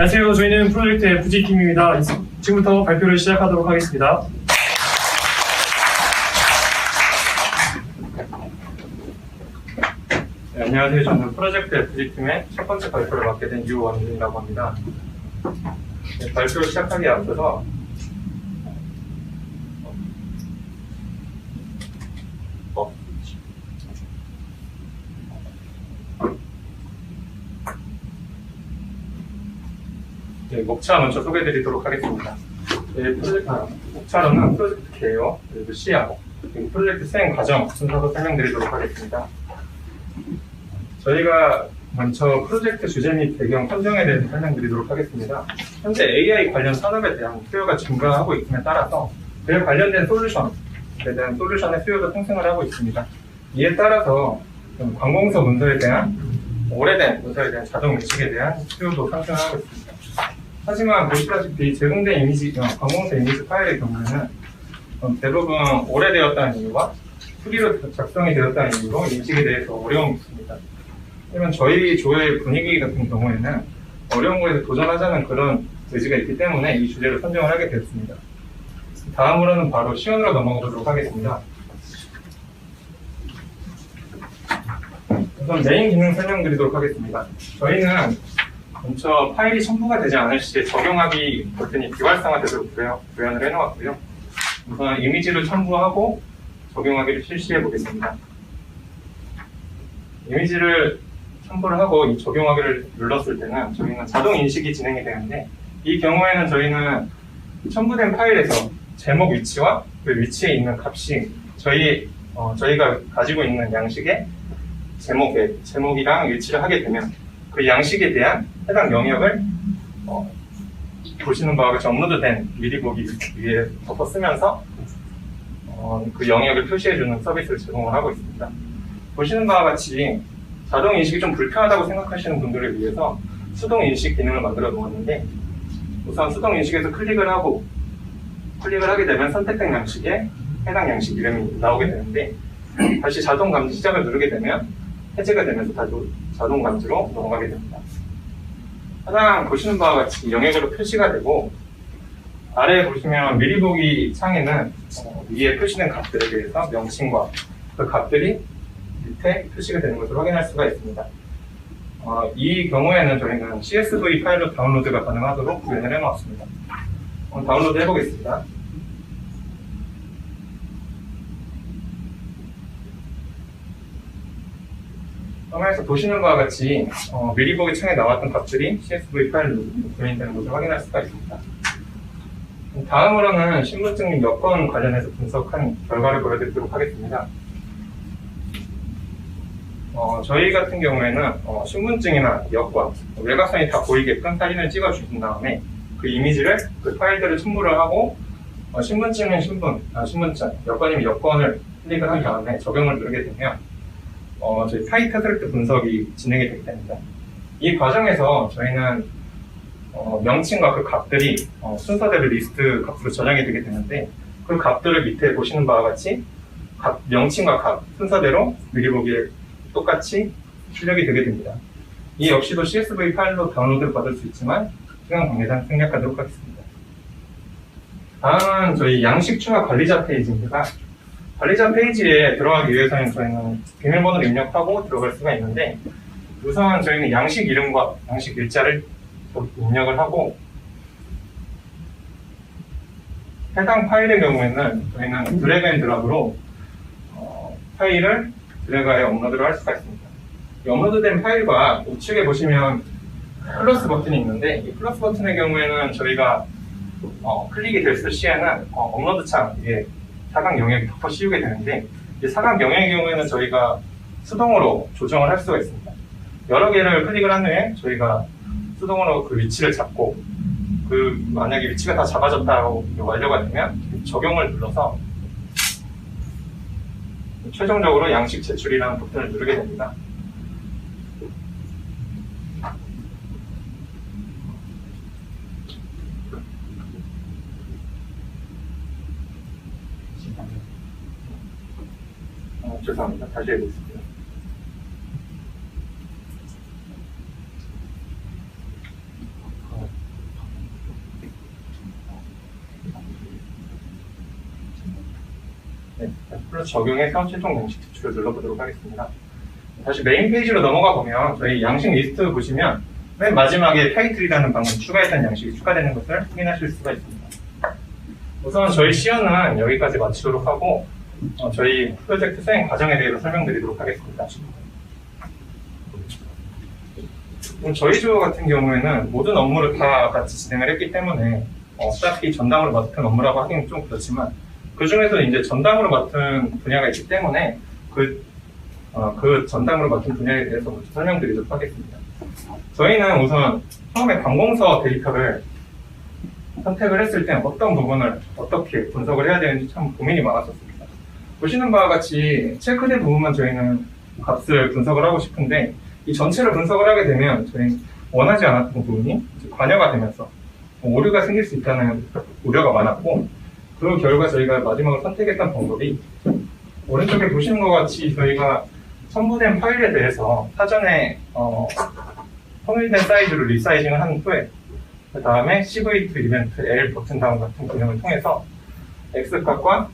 안녕하세요. 저희는 프로젝트 FG팀입니다. 지금부터 발표를 시작하도록 하겠습니다. 네, 안녕하세요. 저는 프로젝트 FG팀의 첫 번째 발표를 맡게 된 유원준이라고 합니다. 네, 발표를 시작하기에 앞서서 네, 목차 먼저 소개해드리도록 하겠습니다. 네, 목차로는 프로젝트 개요, 그리고 시야, 그리고 프로젝트 수행 과정 순서로 설명드리도록 하겠습니다. 저희가 먼저 프로젝트 주제 및 배경 선정에 대해서 설명드리도록 하겠습니다. 현재 AI 관련 산업에 대한 수요가 증가하고 있음에 따라서 그에 관련된 솔루션에 대한 솔루션의 수요도 상승을 하고 있습니다. 이에 따라서 관공서 문서에 대한 오래된 문서에 대한 자동 인식에 대한 수요도 상승하고 있습니다. 하지만 보시다시피 제공된 이미지, 관공서 이미지 파일의 경우에는 대부분 오래되었다는 이유와 수리로 작성이 되었다는 이유로 인식에 대해서 어려움이 있습니다. 하지만 저희 조의 분위기 같은 경우에는 어려운 것에 도전하자는 그런 의지가 있기 때문에 이 주제를 선정을 하게 되었습니다. 다음으로는 바로 시연으로 넘어가 보도록 하겠습니다. 우선 메인 기능 설명드리도록 하겠습니다. 저희는 먼저 파일이 첨부가 되지 않을 시에 적용하기 버튼이 비활성화되도록 구현을 해놓았고요. 우선 이미지를 첨부하고 적용하기를 실시해 보겠습니다. 이미지를 첨부를 하고 이 적용하기를 눌렀을 때는 저희는 자동 인식이 진행이 되는데, 이 경우에는 저희는 첨부된 파일에서 제목 위치와 그 위치에 있는 값이 저희가 가지고 있는 양식의 제목이랑 일치를 하게 되면 그 양식에 대한 해당 영역을 보시는 바와 같이 업로드된 미리 보기 위에 덮어 쓰면서 그 영역을 표시해주는 서비스를 제공을 하고 있습니다. 보시는 바와 같이 자동 인식이 좀 불편하다고 생각하시는 분들을 위해서 수동 인식 기능을 만들어 놓았는데, 우선 수동 인식에서 클릭을 하게 되면 선택된 양식에 해당 양식 이름이 나오게 되는데, 다시 자동 감지 시작을 누르게 되면 해제가 되면서 자동 감지로 넘어가게 됩니다. 하단 보시는 바와 같이 영역으로 표시가 되고, 아래에 보시면 미리 보기 창에는 위에 표시된 값들에 대해서 명칭과 그 값들이 밑에 표시가 되는 것을 확인할 수가 있습니다. 이 경우에는 저희는 CSV 파일로 다운로드가 가능하도록 구현을 해놓았습니다. 다운로드 해보겠습니다. 화면에서 보시는 바와 같이 미리 보기 창에 나왔던 값들이 CSV 파일로 구현되는 것을 확인할 수가 있습니다. 다음으로는 신분증 및 여권 관련해서 분석한 결과를 보여드리도록 하겠습니다. 저희 같은 경우에는 신분증이나 여권, 외곽선이 다 보이게끔 사진을 찍어 주신 다음에 그 이미지를, 그 파일들을 첨부를 하고 신분증은 신분증, 여권이면 여권을 클릭을 한 다음에 적용을 누르게 되면 저희 타이틀 트랙트 분석이 진행이 되게 됩니다. 이 과정에서 저희는 명칭과 그 값들이 순서대로 리스트 값으로 저장이 되게 되는데, 그 값들을 밑에 보시는 바와 같이 명칭과 값 순서대로 미리 보기에 똑같이 출력이 되게 됩니다. 이 역시도 CSV 파일로 다운로드를 받을 수 있지만 시간 관계상 생략하도록 하겠습니다. 다음은 저희 양식 추가 관리자 페이지입니다. 관리자 페이지에 들어가기 위해서는 저희는 비밀번호를 입력하고 들어갈 수가 있는데, 우선 저희는 양식 이름과 양식 일자를 입력을 하고, 해당 파일의 경우에는 저희는 드래그 앤 드랍으로 파일을 드래그하여 업로드를 할 수가 있습니다. 이 업로드된 파일과 우측에 보시면 플러스 버튼이 있는데, 이 플러스 버튼의 경우에는 저희가 클릭이 됐을 시에는 업로드 창 위에 사각 영역이 덮어 씌우게 되는데, 이 사각 영역의 경우에는 저희가 수동으로 조정을 할 수가 있습니다. 여러 개를 클릭을 한 후에 저희가 수동으로 그 위치를 잡고, 만약에 위치가 다 잡아졌다고 완료가 되면 적용을 눌러서 최종적으로 양식 제출이라는 버튼을 누르게 됩니다. 죄송합니다. 다시 해보겠습니다. 적용해서 최종 양식 제출을 눌러보도록 하겠습니다. 다시 메인 페이지로 넘어가 보면 저희 양식 리스트 보시면 맨 마지막에 타이틀이라는 방금 추가했던 양식이 추가되는 것을 확인하실 수가 있습니다. 우선 저희 시연은 여기까지 마치도록 하고 저희 프로젝트 수행 과정에 대해서 설명드리도록 하겠습니다. 저희 조 같은 경우에는 모든 업무를 다 같이 진행을 했기 때문에 어차피 전담으로 맡은 업무라고 하기는 좀 그렇지만 그 중에서 이제 전담으로 맡은 분야가 있기 때문에 그 전담으로 맡은 분야에 대해서 먼저 설명드리도록 하겠습니다. 저희는 우선 처음에 관공서 데이터를 선택을 했을 때 어떤 부분을 어떻게 분석을 해야 되는지 참 고민이 많았었습니다. 보시는 바와 같이 체크된 부분만 저희는 값을 분석을 하고 싶은데 이 전체를 분석을 하게 되면 저희 원하지 않았던 부분이 관여가 되면서 오류가 생길 수 있다는 우려가 많았고 그 결과 저희가 마지막으로 선택했던 방법이 오른쪽에 보시는 것 같이 저희가 첨부된 파일에 대해서 사전에 통일된 사이즈로 리사이징을 한 후에 그 다음에 CV2 이벤트 L 버튼 다운 같은 기능을 통해서 X값과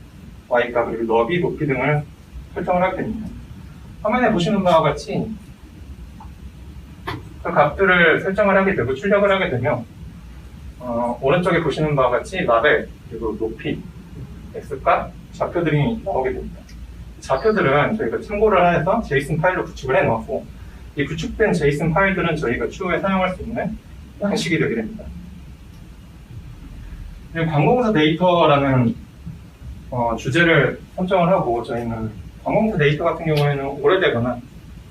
Y값 그리고 너비, 높이 등을 설정을 하게 됩니다. 화면에 보시는 바와 같이 그 값들을 설정을 하게 되고 출력을 하게 되면 오른쪽에 보시는 바와 같이 라벨 그리고 높이, X값, 좌표들이 나오게 됩니다. 좌표들은 저희가 참고를 해서 JSON 파일로 구축을 해놓았고 이 구축된 JSON 파일들은 저희가 추후에 사용할 수 있는 양식이 되게 됩니다. 그리고 관공서 데이터라는 주제를 선정을 하고 저희는 관공서 데이터 같은 경우에는 오래되거나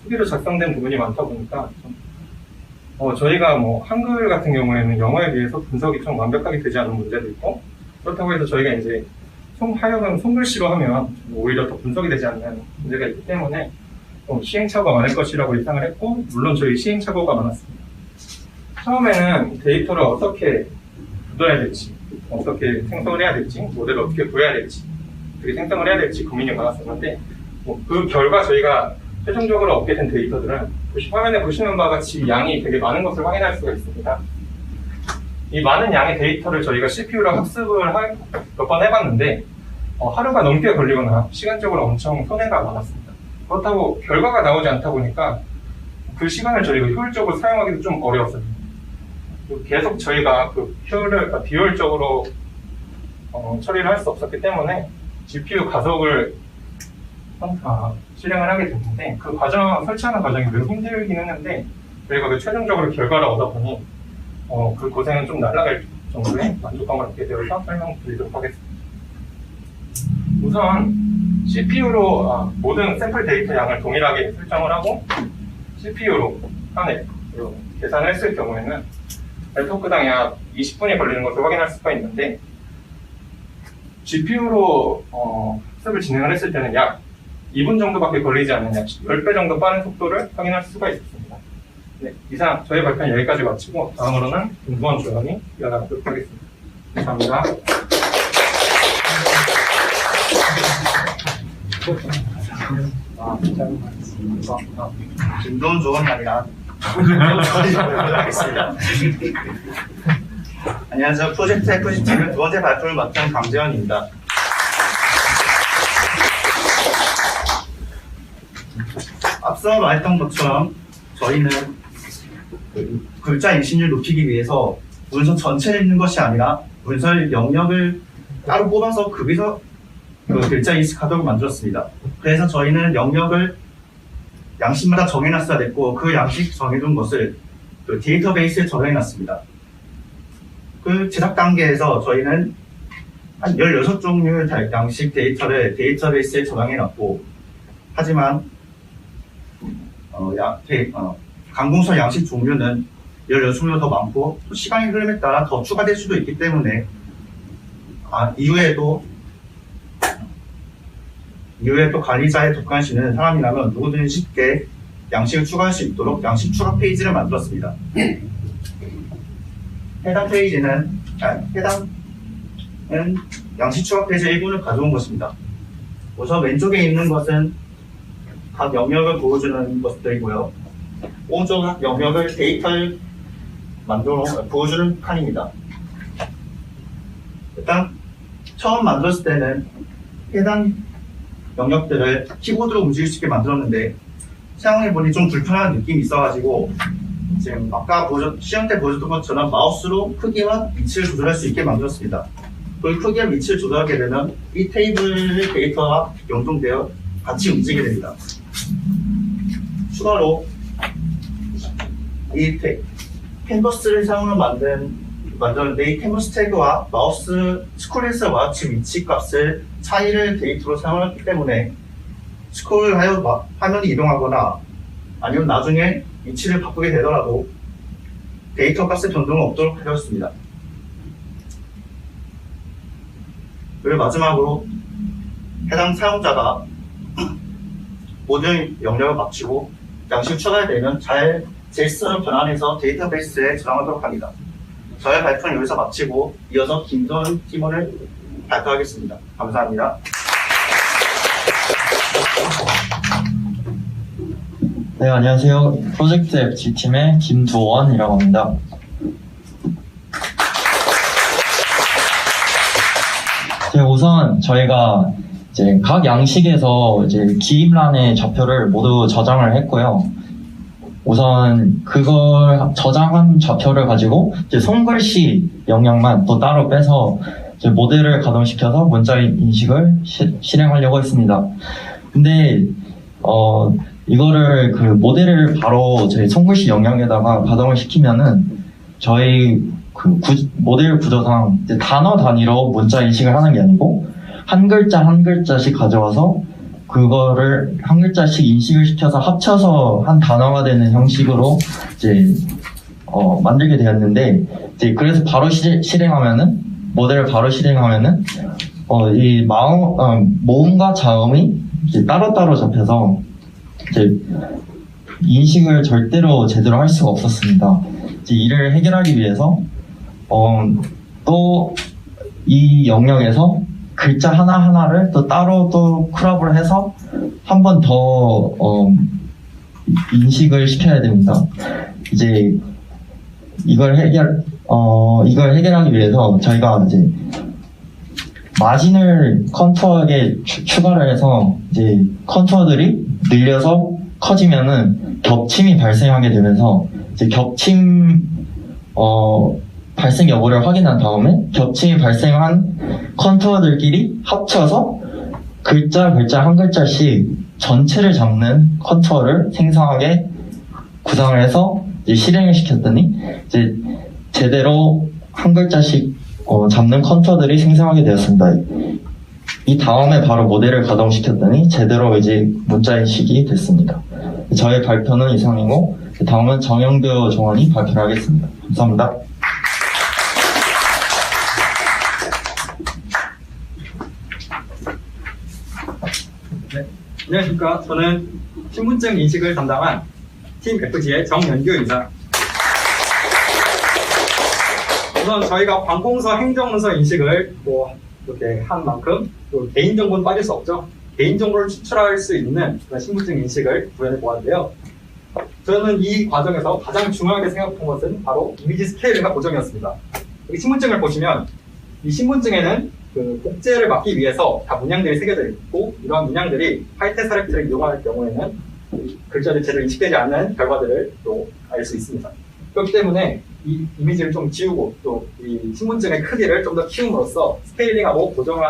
후기로 작성된 부분이 많다 보니까 저희가 한글 같은 경우에는 영어에 비해서 분석이 좀 완벽하게 되지 않은 문제도 있고 그렇다고 해서 저희가 이제 하여금 손글씨로 하면 오히려 더 분석이 되지 않는 문제가 있기 때문에 시행착오가 많을 것이라고 예상을 했고 물론 저희 시행착오가 많았습니다. 처음에는 데이터를 어떻게 묻어야 될지 어떻게 생성을 해야 될지 모델을 어떻게 구해야 될지 어떻게 생성을 해야 될지 고민이 많았었는데 그 결과 저희가 최종적으로 얻게 된 데이터들은 화면에 보시는 바와 같이 양이 되게 많은 것을 확인할 수가 있습니다. 이 많은 양의 데이터를 저희가 CPU로 학습을 몇 번 해봤는데 하루가 넘게 걸리거나 시간적으로 엄청 손해가 많았습니다. 그렇다고 결과가 나오지 않다 보니까 그 시간을 저희가 효율적으로 사용하기도 좀 어려웠어요. 계속 저희가 그 비효율적으로 처리를 할 수 없었기 때문에 GPU 가속을 실행을 하게 됐는데 그 설치하는 과정이 매우 힘들긴 했는데 저희가 그 최종적으로 결과를 얻어보니 그 고생은 좀 날아갈 정도의 만족감을 얻게 되어서 설명드리도록 하겠습니다. 우선 CPU로 모든 샘플 데이터 양을 동일하게 설정을 하고 CPU로 하늘 계산을 했을 경우에는 랩토크당 약 20분이 걸리는 것을 확인할 수가 있는데 GPU로 학습을 진행을 했을 때는 약 2분 정도밖에 걸리지 않는 약 10배 정도 빠른 속도를 확인할 수가 있었습니다. 네, 이상 저희 발표는 여기까지 마치고 다음으로는 김구원 조연이 이어나가도록 하겠습니다. 감사합니다. 김도훈 조언이 아니라 하겠습니다. 안녕하세요. 프로젝트 F17 두 번째 발표를 맡은 강재현입니다. 앞서 말했던 것처럼 저희는 글자 인식률 높이기 위해서 문서 전체를 읽는 것이 아니라 문서의 영역을 따로 뽑아서 거기서 그 글자 인식하도록 만들었습니다. 그래서 저희는 영역을 양식마다 정해놨어야 됐고 그 양식 정해둔 것을 그 데이터베이스에 저장해놨습니다. 그 제작 단계에서 저희는 한 16종류의 양식 데이터를 데이터베이스에 저장해놨고 하지만 관공서 양식 종류는 16종류가 더 많고 또 시간의 흐름에 따라 더 추가될 수도 있기 때문에 이후에도 관리자에 독관시는 사람이라면 누구든 쉽게 양식을 추가할 수 있도록 양식 추가 페이지를 만들었습니다. 해당 양식 추가 페이지 일부를 가져온 것입니다. 우선 왼쪽에 있는 것은 각 영역을 보여주는 것들이고요. 오른쪽 영역을 데이터를 보여주는 칸입니다. 일단 처음 만들었을 때는 해당 영역들을 키보드로 움직일 수 있게 만들었는데 사용해보니 좀 불편한 느낌이 있어가지고 지금 아까 시험 때 보여줬던 것처럼 마우스로 크기와 위치를 조절할 수 있게 만들었습니다. 그 크기와 위치를 조절하게 되면 이 테이블 데이터와 연동되어 같이 움직이게 됩니다. 추가로 이 캔버스를 사용해 만드는데 이 캔버스 태그와 마우스 스크롤에서 마우스 위치 값을 차이를 데이터로 사용했기 때문에 스크롤하여 화면이 이동하거나 아니면 나중에 위치를 바꾸게 되더라도 데이터 값의 변동은 없도록 하였습니다. 그리고 마지막으로 해당 사용자가 모든 영역을 마치고 양식 추가가 되면 JSON 변환해서 데이터베이스에 저장하도록 합니다. 저의 발표는 여기서 마치고 이어서 김도현 팀원을 발표하겠습니다. 감사합니다. 네, 안녕하세요. 프로젝트 FG팀의 김도원이라고 합니다. 우선 저희가 이제 각 양식에서 이제 기입란의 좌표를 모두 저장을 했고요. 우선 그걸 저장한 좌표를 가지고 이제 손글씨 영역만 또 따로 빼서 이제 모델을 가동시켜서 문자 인식을 실행하려고 했습니다. 근데 이거를 그 모델을 바로 저희 손글씨 영역에다가 가동을 시키면은 저희 그 모델 구조상 이제 단어 단위로 문자 인식을 하는 게 아니고 한 글자 한 글자씩 가져와서 그거를 한 글자씩 인식을 시켜서 합쳐서 한 단어가 되는 형식으로 이제 만들게 되었는데 이제 그래서 바로 실행하면은 모델을 바로 실행하면은 이 모음과 자음이 이제 따로따로 잡혀서 이제 인식을 절대로 제대로 할 수가 없었습니다. 이제 이를 해결하기 위해서 또 이 영역에서 글자 하나하나를 또 따로 또 크롭을 해서 한 번 더 인식을 시켜야 됩니다. 이제 이걸 해결하기 위해서 저희가 이제 마진을 컨투어에 추가를 해서 이제 컨투어들이 늘려서 커지면은 겹침이 발생하게 되면서 이제 발생 여부를 확인한 다음에 겹침이 발생한 컨투어들끼리 합쳐서 글자 한 글자씩 전체를 잡는 컨투어를 생성하게 구상을 해서 이제 실행을 시켰더니 이제 제대로 한 글자씩 잡는 컨투어들이 생성하게 되었습니다. 이 다음에 바로 모델을 가동시켰더니 제대로 이제 문자 인식이 됐습니다. 저의 발표는 이상이고 다음은 정영표 정원이 발표를 하겠습니다. 감사합니다. 네, 안녕하십니까. 저는 신분증 인식을 담당한 팀 FG의 정연규입니다. 우선 저희가 관공서 행정문서 인식을 이렇게 한 만큼 또 개인정보는 빠질 수 없죠. 개인정보를 추출할 수 있는 그런 신분증 인식을 구현해 보았는데요. 저는 이 과정에서 가장 중요하게 생각한 것은 바로 이미지 스케일과 고정이었습니다. 여기 신분증을 보시면 이 신분증에는 그 복제를 막기 위해서 다 문양들이 새겨져 있고 이러한 문양들이 화이트 세렉트를 이용할 경우에는 글자를 제대로 인식되지 않는 결과들을 또 알 수 있습니다. 그렇기 때문에 이 이미지를 좀 지우고 또 이 신분증의 크기를 좀 더 키움으로써 스케일링하고 고정을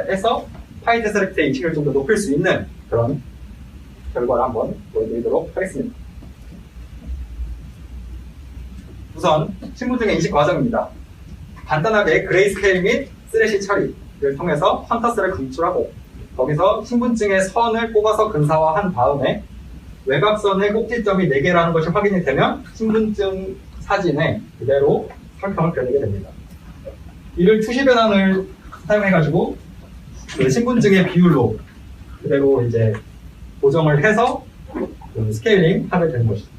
해서 화이트 세렉트의 인식을 좀 더 높일 수 있는 그런 결과를 한번 보여드리도록 하겠습니다. 우선 신분증의 인식 과정입니다. 간단하게 그레이스케일 및 슬래시 처리를 통해서 컨터스를 검출하고 거기서 신분증의 선을 뽑아서 근사화한 다음에 외곽선의 꼭지점이 4개라는 것이 확인이 되면 신분증 사진에 그대로 설정을 변하게 됩니다. 이를 투시 변환을 사용해가지고 그 신분증의 비율로 그대로 이제 고정을 해서 그 스케일링 하게 되는 것입니다.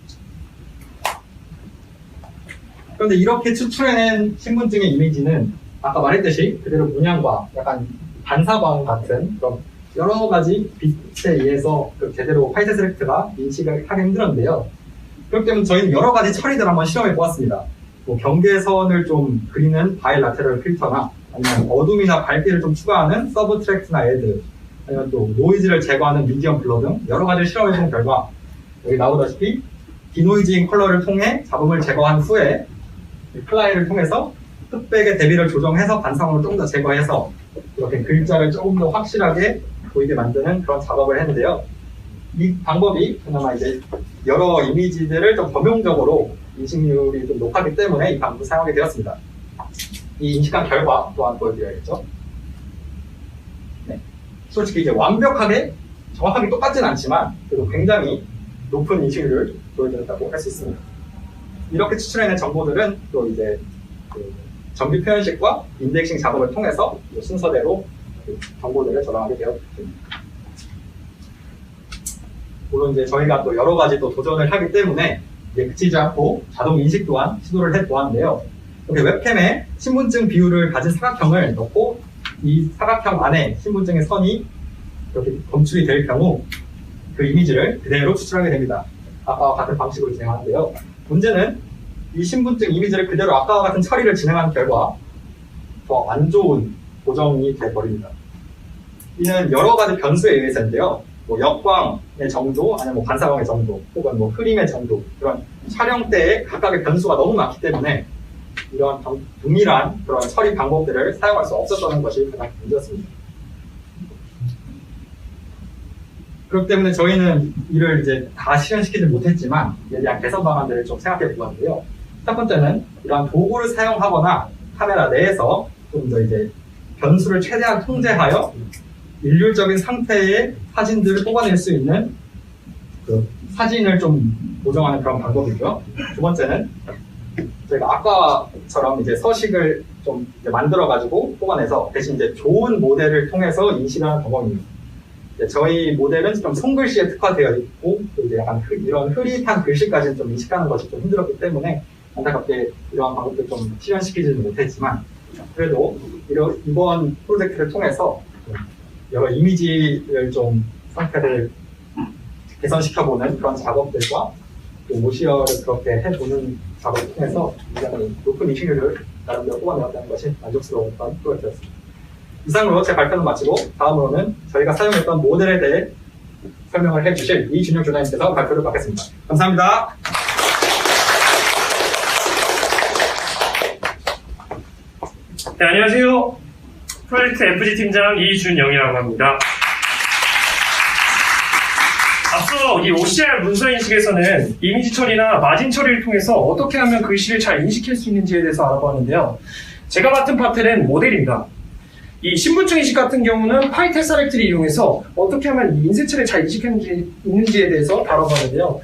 그런데 이렇게 추출해낸 신분증의 이미지는 아까 말했듯이 그대로 문양과 약간 반사광 같은 그런 여러 가지 빛에 의해서 제대로 화이트 세렉트가 인식을 하기 힘들었는데요. 그렇기 때문에 저희는 여러 가지 처리들을 한번 실험해 보았습니다. 경계선을 좀 그리는 바이라테럴 필터나 아니면 어둠이나 밝기를 좀 추가하는 서브트랙트나 애드, 아니면 또 노이즈를 제거하는 미디엄 블러 등 여러 가지를 실험해본 결과 여기 나오다시피 디노이징 컬러를 통해 잡음을 제거한 후에 플라이를 통해서 흑백의 대비를 조정해서 반사광을 조금 더 제거해서 이렇게 글자를 조금 더 확실하게 보이게 만드는 그런 작업을 했는데요. 이 방법이 그나마 이제 여러 이미지들을 좀 범용적으로 인식률이 좀 높았기 때문에 이 방법을 사용하게 되었습니다. 이 인식한 결과 또한 보여드려야겠죠. 네. 솔직히 이제 완벽하게 정확하게 똑같진 않지만 그래도 굉장히 높은 인식률을 보여드렸다고 할 수 있습니다. 이렇게 추출해낸 정보들은 또 이제 그 정비 표현식과 인덱싱 작업을 통해서 순서대로 그 정보들을 저장하게 되었습니다. 물론 이제 저희가 또 여러 가지 또 도전을 하기 때문에 이제 그치지 않고 자동 인식 또한 시도를 해 보았는데요. 이렇게 웹캠에 신분증 비율을 가진 사각형을 넣고 이 사각형 안에 신분증의 선이 이렇게 검출이 될 경우 그 이미지를 그대로 추출하게 됩니다. 아까와 같은 방식으로 진행하는데요. 문제는 이 신분증 이미지를 그대로 아까와 같은 처리를 진행한 결과 더 안 좋은 고정이 돼버립니다. 이는 여러 가지 변수에 의해서인데요. 뭐 역광의 정도, 아니면 뭐 반사광의 정도, 혹은 뭐 흐림의 정도, 그런 촬영 때의 각각의 변수가 너무 많기 때문에 이러한 동일한 그런 처리 방법들을 사용할 수 없었던 것이 가장 문제였습니다. 그렇기 때문에 저희는 이를 이제 다 실현시키지 못했지만 이에 대한 개선 방안들을 좀 생각해 보았는데요. 첫 번째는 이러한 도구를 사용하거나 카메라 내에서 좀 더 이제 변수를 최대한 통제하여 일률적인 상태의 사진들을 뽑아낼 수 있는 그 사진을 좀 보정하는 그런 방법이고요. 두 번째는 저희가 아까처럼 이제 서식을 좀 만들어가지고 뽑아내서 대신 이제 좋은 모델을 통해서 인식하는 방법입니다. 저희 모델은 좀 손글씨에 특화되어 있고 또 이제 약간 이런 흐릿한 글씨까지는 좀 인식하는 것이 좀 힘들었기 때문에 안타깝게 이러한 방법들 좀 실현시키지는 못했지만 그래도 이번 프로젝트를 통해서 여러 이미지를 좀 상태를 개선시켜보는 그런 작업들과 또 모시어를 그렇게 해보는 작업을 통해서 굉장히 높은 인식률을 나름대로 뽑아내었다는 것이 만족스러웠던 프로젝트였습니다. 이상으로 제 발표는 마치고 다음으로는 저희가 사용했던 모델에 대해 설명을 해주실 이준혁 교장님께서 발표를 받겠습니다. 감사합니다. 네, 안녕하세요. 프로젝트 FG 팀장 이준영이라고 합니다. 앞서 이 OCR 문서인식에서는 이미지 처리나 마진 처리를 통해서 어떻게 하면 글씨를 잘 인식할 수 있는지에 대해서 알아보았는데요. 제가 맡은 파트는 모델입니다. 이 신분증 인식 같은 경우는 파이테사렉트를 이용해서 어떻게 하면 이 인쇄체를 잘 인식하는지에 대해서 다뤄봤는데요.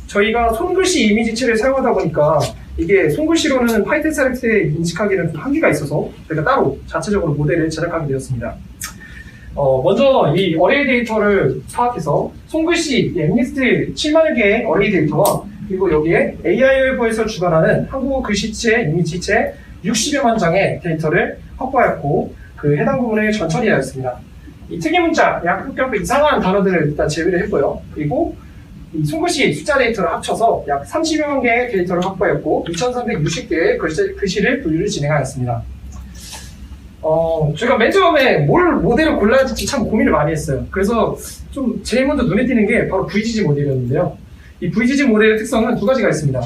저희가 손글씨 이미지체를 사용하다 보니까 이게 손글씨로는 파이테사렉트에 인식하기는 좀 한계가 있어서 저희가 따로 자체적으로 모델을 제작하게 되었습니다. 먼저 이 어레이 데이터를 파악해서 손글씨 엠리스트 7만여 개의 어레이 데이터와 그리고 여기에 AI웨버에서 주관하는 한국어 글씨체, 이미지체 60여만 장의 데이터를 확보하였고 그 해당 부분을 전처리하였습니다. 이 특이 문자, 약간 이상한 단어들을 일단 제외를 했고요. 그리고 이 손글씨 숫자 데이터를 합쳐서 약 30여만 개의 데이터를 확보했고 2360개의 글씨를 분류를 진행하였습니다. 저희가 맨 처음에 뭘 모델을 골라야 될지 참 고민을 많이 했어요. 그래서 좀 제일 먼저 눈에 띄는 게 바로 VGG 모델이었는데요. 이 VGG 모델의 특성은 두 가지가 있습니다.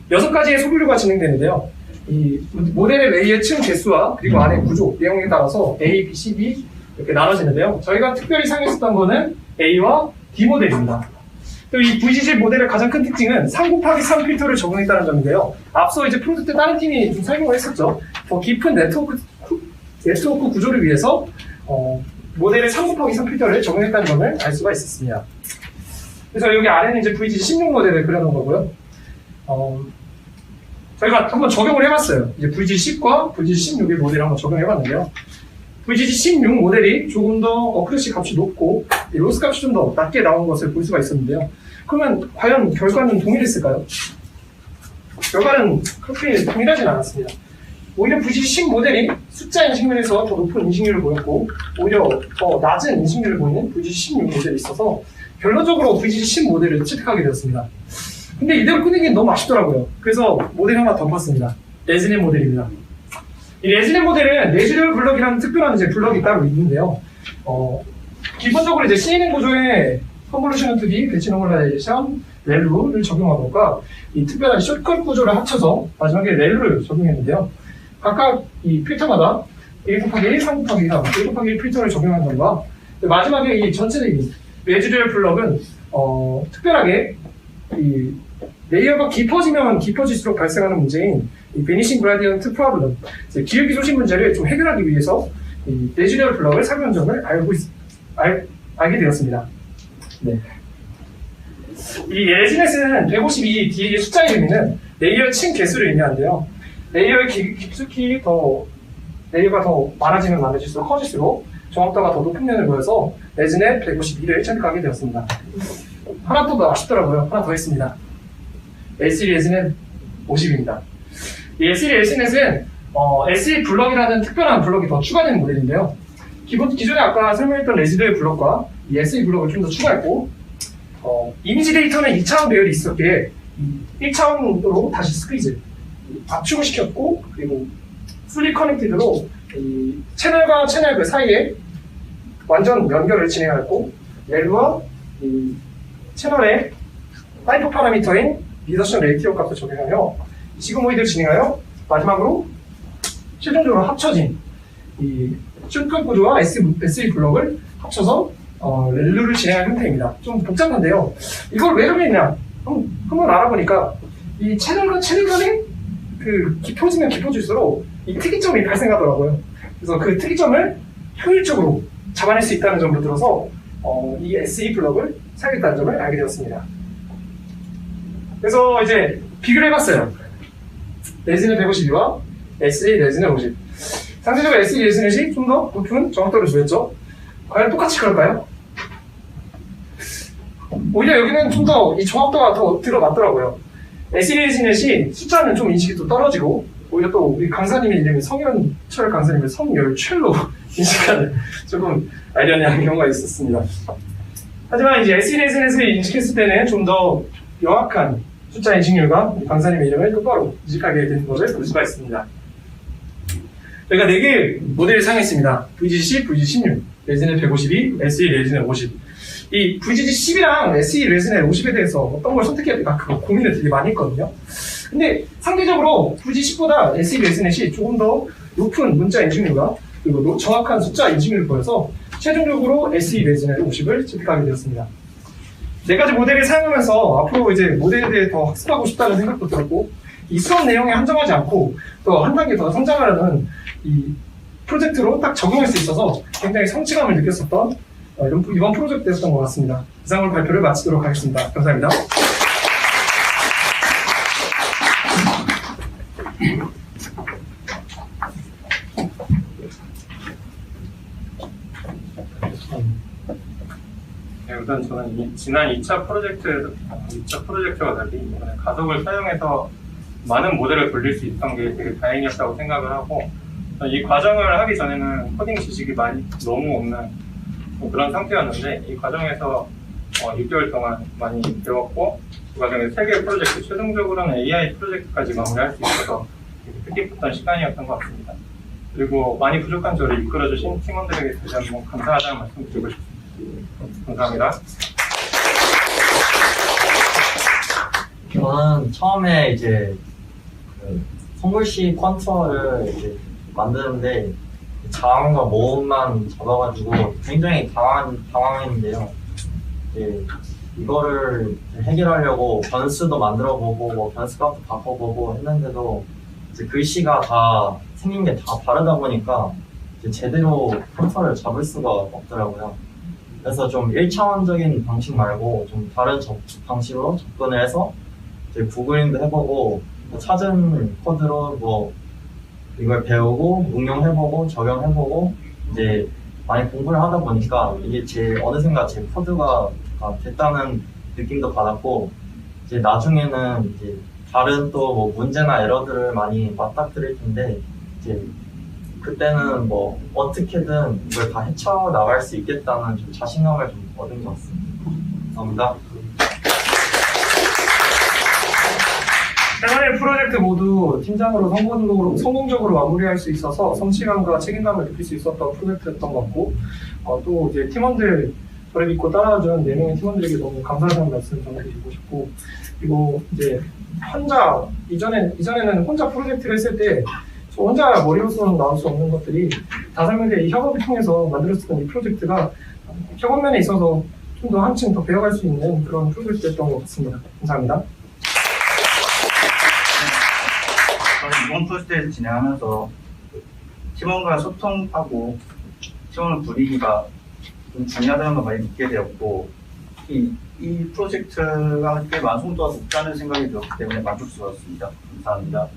6가지의 소분류가 진행되는데요. 이 모델의 레이의 층 개수와 그리고 안의 구조, 내용에 따라서 A, B, C, D 이렇게 나눠지는데요. 저희가 특별히 사용했었던 거는 A와 D 모델입니다. 또 이 VGG 모델의 가장 큰 특징은 3곱하기3 필터를 적용했다는 점인데요. 앞서 이제 프로젝트 때 다른 팀이 좀 설명을 했었죠. 더 깊은 네트워크 구조를 위해서 모델의 3곱하기3 필터를 적용했다는 점을 알 수가 있었습니다. 그래서 여기 아래는 이제 VGG 16 모델을 그려놓은 거고요. 저희가 한번 적용을 해봤어요. 이제 VGG 10과 VGG 16의 모델을 한번 적용해봤는데요. VGG 16 모델이 조금 더 어크레시 값이 높고 로스 값이 좀 더 낮게 나온 것을 볼 수가 있었는데요. 그러면 과연 결과는 동일했을까요? 결과는 그렇게 동일하진 않았습니다. 오히려 VGG 10 모델이 숫자 인식률에서 더 높은 인식률을 보였고 오히려 더 낮은 인식률을 보이는 VGG 16 모델이 있어서 결론적으로 VGG 10 모델을 채택하게 되었습니다. 근데 이대로 끝내기는 너무 아쉽더라고요. 그래서 모델 하나 덮었습니다. 레즈넷 모델입니다. 이 레즈넷 모델은 레즈널 블럭이라는 특별한 이제 블럭이 따로 있는데요. 기본적으로 이제 CNN 구조에 컨볼루션 2D, 배치 노멀라이제이션, 렐루를 적용하고가 이 특별한 숏컷 구조를 합쳐서 마지막에 렐루를 적용했는데요. 각각 이 필터마다 1곱하기 1, 3곱하기 3, 1곱하기 1 필터를 적용한 점과 마지막에 이 전체적인 레지듀얼 블럭은 특별하게 이 레이어가 깊어지면 깊어질수록 발생하는 문제인 이 베니싱 그라디언트 프로블럼, 기울기 소신 문제를 좀 해결하기 위해서 이 레지듀얼 블럭을 사용한 점을 알게 되었습니다. 네. 이 레지넷은 152 뒤에 숫자의 의미는 레이어 층 개수를 의미하는데요. 레이어의 깊숙이 레이어가 더 많아지면 많아질수록 커질수록 정확도가 더 높은 면을 보여서 레지넷 152를 선택하게 되었습니다. 하나 또 아쉽더라고요. 하나 더 했습니다. S3 레지넷 50입니다. 이 S3 레지넷은 S3 블럭이라는 특별한 블럭이 더 추가되는 모델인데요. 기존에 아까 설명했던 레지드의 블럭과 이 S3 블럭을 좀 더 추가했고, 이미지 데이터는 2차원 배열이 있었기에 1차원으로 다시 스퀴즈, 압축을 시켰고, 그리고 풀리 커넥티드로 이 채널과 채널 그 사이에 완전 연결을 진행하였고, 렐루와 이 채널의 타이프 파라미터인 리더션 레이티오 값을 적용하여 시그모이드를 진행하여 마지막으로 최종적으로 합쳐진 이 숏컷 구조와 S3 블럭을 합쳐서 렐루를 진행한 형태입니다. 좀 복잡한데요. 이걸 왜 그렇게 했냐? 한번 알아보니까 이 채널과 채널 간에 그 깊어지면 깊어질수록 이 특이점이 발생하더라고요. 그래서 그 특이점을 효율적으로 잡아낼 수 있다는 점으로 들어서 이 S2 블럭을 사용했다는 점을 알게 되었습니다. 그래서 이제 비교를 해봤어요. 레지넷 152와 S3 레지넷 50. 상대적으로 S2 레지넷이 좀 더 높은 정확도를 주었죠. 과연 똑같이 그럴까요? 오히려 여기는 좀 더 이 정확도가 더 들어맞더라고요. S2 레지넷이 숫자는 좀 인식이 또 떨어지고, 오히려 또 우리 강사님의 이름이 성현철 강사님을 성열철로 인식하는 조금 아이러니한 경우가 있었습니다. 하지만 이제 S2 레지넷을 인식했을 때는 좀 더 명확한 숫자 인식률과 강사님의 이름을 똑바로 인식하게 되는 것을 볼 수가 있습니다. 저희가 4개의 모델을 사용했습니다. VGC, VG16, 레지넷 152, SE 레지넷 50. 이 VGC10이랑 SE 레지넷 50에 대해서 어떤 걸 선택해야 될까 그거 고민을 되게 많이 했거든요. 근데 상대적으로 VG10보다 SE 레지넷이 조금 더 높은 문자 인식률과 그리고 정확한 숫자 인식률을 보여서 최종적으로 SE 레지넷 50을 선택하게 되었습니다. 4가지 모델을 사용하면서 앞으로 이제 모델에 대해 더 학습하고 싶다는 생각도 들었고, 이 수업 내용에 한정하지 않고 또 한 단계 더 성장하려는 이 프로젝트로 딱 적용할 수 있어서 굉장히 성취감을 느꼈었던 이번 프로젝트였던 것 같습니다. 이상으로 발표를 마치도록 하겠습니다. 감사합니다. 네, 우선 저는 지난 2차 프로젝트와 달리 이번에 가속을 사용해서 많은 모델을 돌릴 수 있던 게 되게 다행이었다고 생각을 하고, 이 과정을 하기 전에는 코딩 지식이 너무 없는 그런 상태였는데, 이 과정에서 6개월 동안 많이 배웠고, 그 과정에서 3개의 프로젝트, 최종적으로는 AI 프로젝트까지 마무리할 수 있어서 되게 뜻깊었던 시간이었던 것 같습니다. 그리고 많이 부족한 저를 이끌어주신 팀원들에게 다시 한번 감사하다는 말씀 드리고 싶습니다. 감사합니다. 저는 처음에 이제 선글씨 퀀터를 이제 만드는데 자음과 모음만 잡아가지고 굉장히 당황했는데요. 이제 이거를 해결하려고 변수도 만들어보고 뭐 변수값도 바꿔보고 했는데도 이제 글씨가 다 생긴 게 다 다르다 보니까 이제 제대로 퀀터를 잡을 수가 없더라고요. 그래서 좀 1차원적인 방식 말고 좀 다른 방식으로 접근을 해서 이제 구글링도 해보고 찾은 코드로 뭐 이걸 배우고 응용해보고 적용해보고 이제 많이 공부를 하다 보니까 이게 어느샌가 제 코드가 됐다는 느낌도 받았고, 이제 나중에는 이제 다른 또 뭐 문제나 에러들을 많이 맞닥뜨릴 텐데 이제 그때는 뭐 어떻게든 이걸 다 헤쳐나갈 수 있겠다는 좀 자신감을 좀 얻은 것 같습니다. 감사합니다. 대만의 프로젝트 프로젝트 모두 팀장으로 성공적으로 마무리할 수 있어서 성취감과 책임감을 느낄 수 있었던 프로젝트였던 것 같고, 또 이제 팀원들, 저를 믿고 따라준 4명의 팀원들에게 너무 감사하다는 말씀 전해드리고 싶고, 그리고 이제 이전에는 혼자 프로젝트를 했을 때, 저 혼자 머리로서는 나올 수 없는 것들이 5명의 협업을 통해서 만들어졌던 이 프로젝트가 협업면에 있어서 좀 더 한층 더 배워갈 수 있는 그런 프로젝트였던 것 같습니다. 감사합니다. 저는 이번 프로젝트를 진행하면서 팀원과 소통하고 팀원을 부리기가 좀 중요하다는 걸 많이 느끼게 되었고, 이 프로젝트가 꽤 완성도가 높다는 생각이 들었기 때문에 만족스러웠습니다. 감사합니다.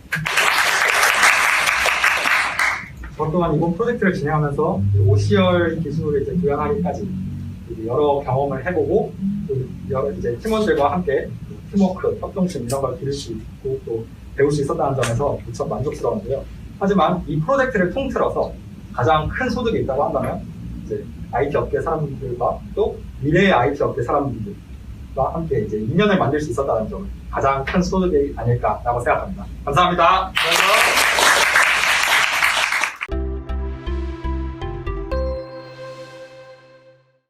저 또한 이번 프로젝트를 진행하면서 OCR 기술을 이제 구현하기까지 여러 경험을 해보고, 또 여러 이제 팀원들과 함께 팀워크, 협동심 이런 걸 기를 수 있고 또 배울 수 있었다는 점에서 무척 만족스러운데요. 하지만 이 프로젝트를 통틀어서 가장 큰 소득이 있다고 한다면 이제 IT 업계 사람들과 또 미래의 IT 업계 사람들과 함께 이제 인연을 만들 수 있었다는 점이 가장 큰 소득이 아닐까라고 생각합니다. 감사합니다.